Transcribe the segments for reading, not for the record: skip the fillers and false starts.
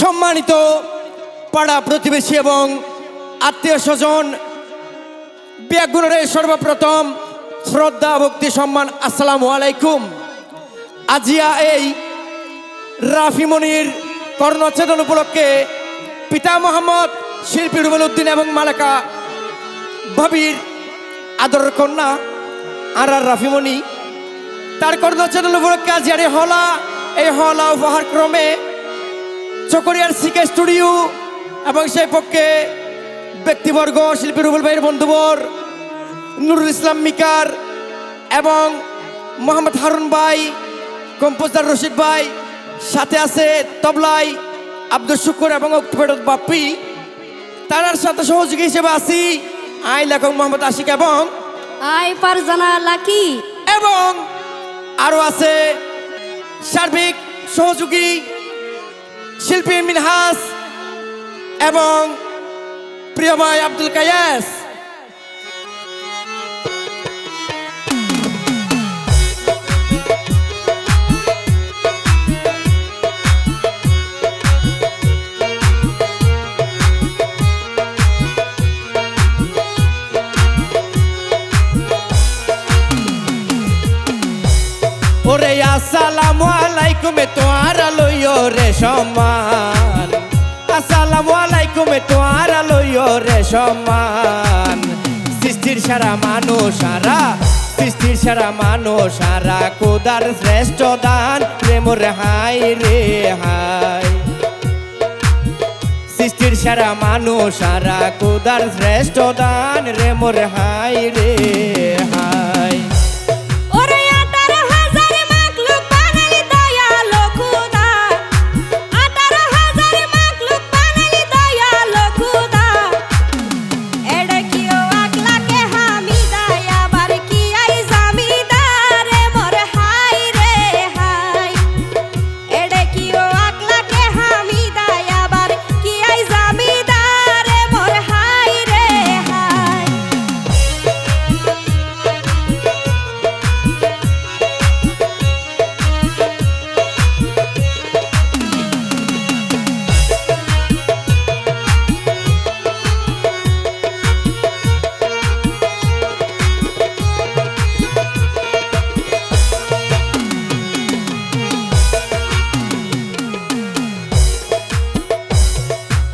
সম্মানিত পাড়া প্রতিবেশী এবং আত্মীয় স্বজন ব্যাগুণের সর্বপ্রথম শ্রদ্ধা ভক্তি সম্মান আসসালামু আলাইকুম। আজিয়া এই রাফি মনির কর্ণচ্ছেদন উপলক্ষে পিতা মোহাম্মদ শিল্পী রুবেল উদ্দিন এবং মালেকা ভাবির আদর কন্যা আর রাফি মনি তার কর্ণচ্ছেদন উপলক্ষে আজিয়ার এই হলা উপহার ক্রমে চকরিয়ার সিকে স্টুডিও এবং সেই পক্ষে ব্যক্তিবর্গ শিল্পী রুবেল ভাইয়ের বন্ধুবর নুরুল ইসলাম মিকার এবং মোহাম্মদ হারুন ভাই, কম্পোজার রশিদ ভাই, সাথে আছে তবলাই আব্দুল শুকুর এবং বাপ্পি। তার সাথে সহযোগী হিসেবে আছি আই লেখক মোহাম্মদ আশিক এবং আই ফারজানা লাকি এবং আরো আছে সার্বিক সহযোগী শিল্পী মিনহাস এবং প্রিয় ভাই আব্দুল কায়াস। ওরে আসসালামু আলাইকুম তোয়ার লইও রে সম্মান, আসসালামু আলাইকুম তোয়ার লইও রে সম্মান। সৃষ্টির সারা মানুষ সৃষ্টির সারা মানুষ কোদার শ্রেষ্ঠ দান প্রেমর হাই রে হাই। সৃষ্টির সারা মানুষ কোদার শ্রেষ্ঠ দান রে মোর হাই রে হাই।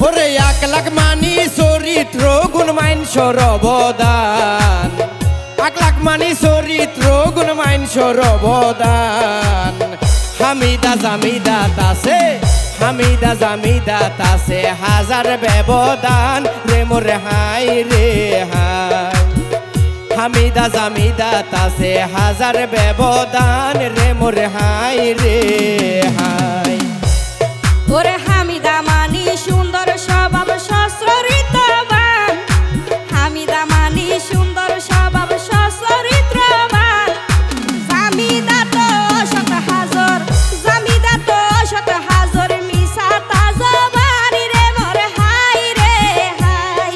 ওরে 1 লাখ মানি চরিত্র গুণ মাইনসর অবদান, 1 লাখ মানি চরিত্র গুণ মাইনসর অবদান। হামিদা জামিদাত আছে হামিদা জামিদাত আছে হাজার ব্যবধান রে মোর হাই রে হাই। হামিদা জামিদাত আছে হাজার ব্যবধান রে মোর হাই রে হাই। ওরে হামিদা মানি সুন্দর স্বভাব সচরিত্রবান, হামিদা মানি সুন্দর স্বভাব সচরিত্রবান। জামিদা তো শত হাজার জামিদা তো শত হাজার মিশা তাজবানি রে মোর হাই রে হাই।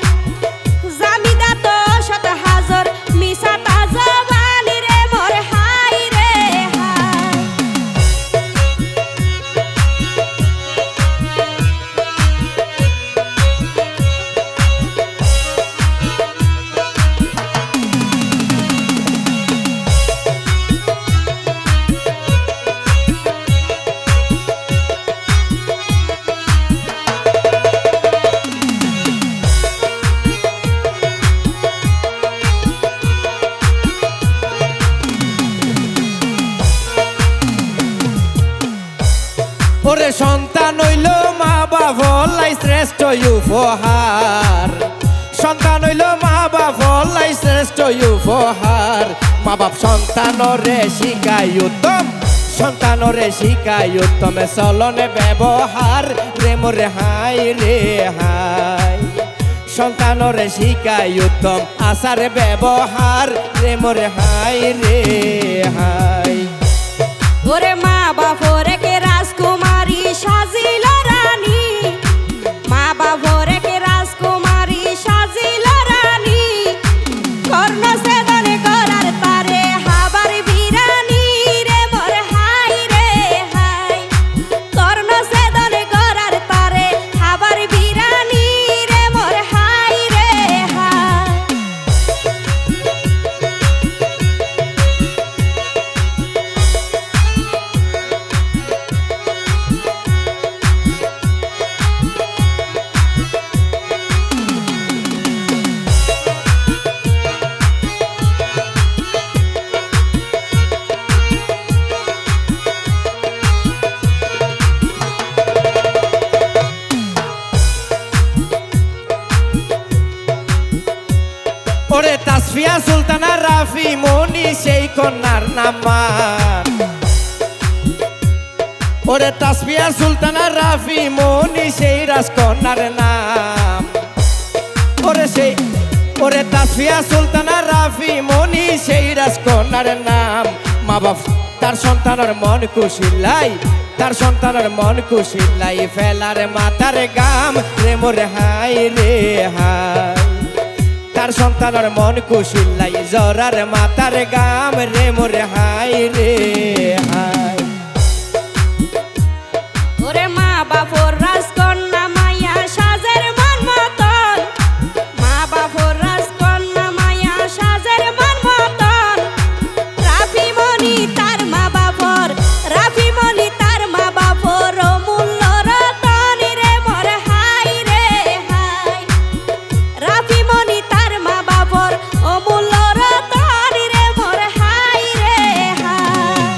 জামিদা তো শত হাজার মিশা তাজবানি রে মোর হাই রে হাই। ওরে সন্তান হইল মা বাবার শ্রেষ্ঠ উপহার, সন্তান হইল মা বাবার শ্রেষ্ঠ উপহার। মা বাপ সন্তানরে শিখাই উত্তম, সন্তানরে শিখাই উত্তম চলনে ব্যবহার রে মোর হাই রে হাই। সন্তানরে শিখাই উত্তম আচার ব্যবহার রে মোর হাই রে হাই। ওরে মা বাপরে কে রাজকুমারী সাজিল রানী, মা বাপরে কে রাজকুমারী সাজিল রানী। কর্ণ সেদনে করার তারে হাবার বিরানি রে মোর হাই রে হাই। কর্ণ সেদনে করার তারে তাসফিয়া সুলতানা রাফি মনি সেই কন্যার নাম ওরে তাসফিয়া সুলতানা রাফি মনি সেই রাজকন্যার নাম ওরে তাসফিয়া সুলতানা রাফি মনি সেই রাজকন্যার নাম মা বাপ তার সন্তানের মন কুশিলাই তার সন্তানের মন কুশিলাই ফেলার মাতার গাম রে মোরে হাই রে হাই তার সন্তানের মন কুশিলাই জরার মাতার গাম রে মোরে হাই রে হাই ওরে মা বাপর রাজকন্যা মাইয়া সাজের মন মতন মা বাপর রাজকন্যা মাইয়া সাজের মন মতন রাফি মনি তার মা বাপর রাফি মনি তার মা বাপর অমূল্য রতন রে মোর হাই রে হাই রাফি মনি তার মা বাপর অমূল্য রতন রে মোর হাই রে হাই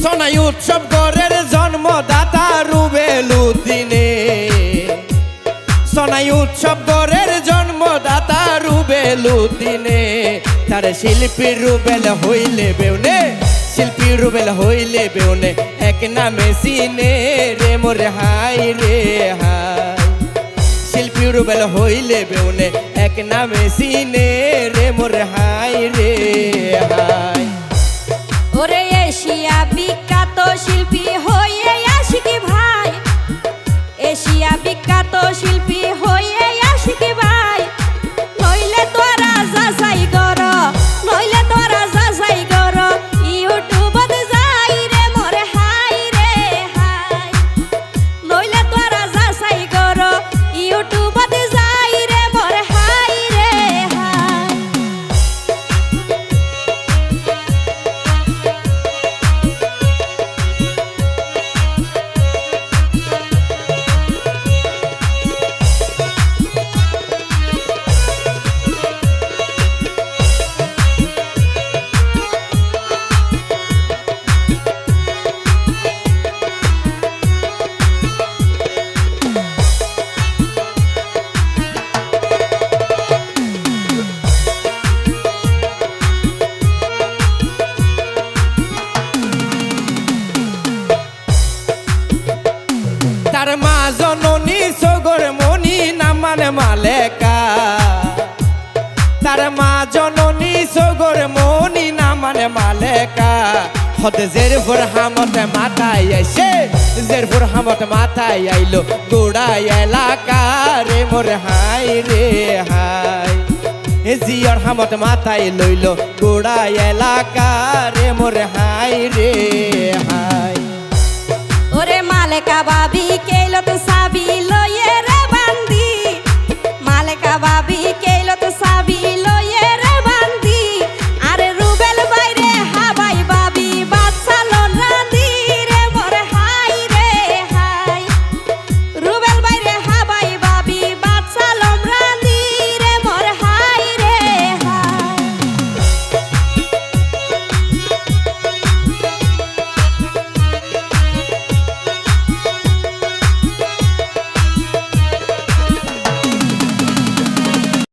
সোনাই উৎসব গড়ের জন্মদাতা রুবেলুদ্দিনে সোনাই উৎসব গড়ের জন্মদাতা রুবেলুদ্দিনে তার শিল্পী রুবেল হইলে বেউনে শিল্পী রুবেল হইলে বেউনে এক নামে সিনে রে মোরে হাই রে হাই শিল্পী রুবেল হইলে বেউনে এক নামে সিনে রে মোরে হাই রে হাই ওরে এশিয়া বিখ্যাত শিল্পী হয়ে আশিকি ভাই এশিয়া বিখ্যাত শিল্পী হয়ে আশিকি ভাই নইলে তোরা যাচাই কর নইলে তোরা যাচাই কর ইউটিউবত যাই রে মোরে হাই রে হাই নইলে তোরা যাচাই কর ইউটিউবত যাই রে মোরে হাই রে হাই তার মা জননী সগর মনি নামান মালেকা তার মা জননী সগর মনি নামান মালেকা হতে জেরপুর হামত মাথায় আইসে জেরপুর হামত মাথায় আইলো গোড়া এলাকা রে মোর হাই রে হাই জিয়র হামত মাথায় লইল গোড়া এলাকা রে মোর হাই রে হাই ওরে মালেকা বাবি কেলো তো সাবি লয়ে রে বান্দি মালেকা বাবি কে